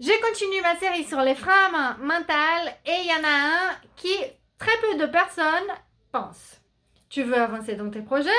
Je continue ma série sur les freins à main mentales et il y en a un qui très peu de personnes pensent. Tu veux avancer dans tes projets,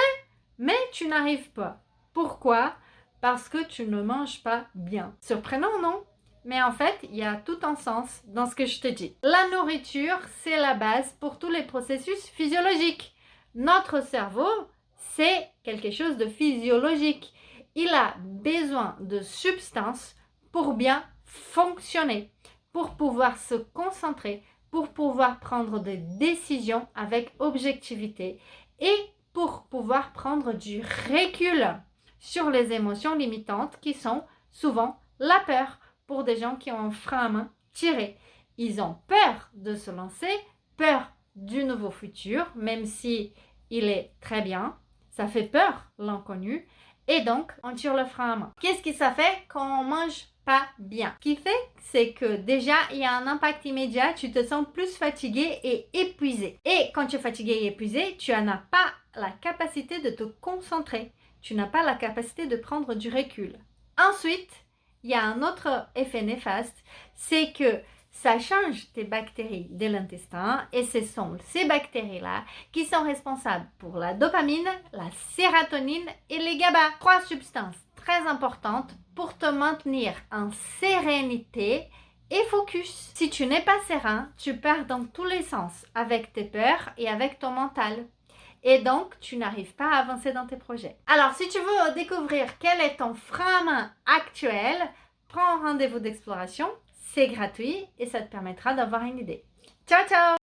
mais tu n'arrives pas. Pourquoi? Parce que tu ne manges pas bien. Surprenant, non? Mais en fait, il y a tout un sens dans ce que je te dis. La nourriture, c'est la base pour tous les processus physiologiques. Notre cerveau, c'est quelque chose de physiologique. Il a besoin de substances pour bien fonctionner, pour pouvoir se concentrer, pour pouvoir prendre des décisions avec objectivité et pour pouvoir prendre du recul sur les émotions limitantes qui sont souvent la peur pour des gens qui ont un frein à main tiré. Ils ont peur de se lancer, peur du nouveau futur, même si il est très bien. Ça fait peur, l'inconnu. Et donc, on tire le frein à main. Qu'est-ce que ça fait quand on mange pas bien? Ce qui fait, c'est que déjà, il y a un impact immédiat. Tu te sens plus fatigué et épuisé. Et quand tu es fatigué et épuisé, tu n'as pas la capacité de te concentrer. Tu n'as pas la capacité de prendre du recul. Ensuite, il y a un autre effet néfaste, c'est que ça change tes bactéries de l'intestin et ce sont ces bactéries-là qui sont responsables pour la dopamine, la sérotonine et les GABA. 3 substances très importantes pour te maintenir en sérénité et focus. Si tu n'es pas serein, tu perds dans tous les sens avec tes peurs et avec ton mental. Et donc, tu n'arrives pas à avancer dans tes projets. Alors, si tu veux découvrir quel est ton frein à main actuel, prends un rendez-vous d'exploration. C'est gratuit et ça te permettra d'avoir une idée. Ciao, ciao!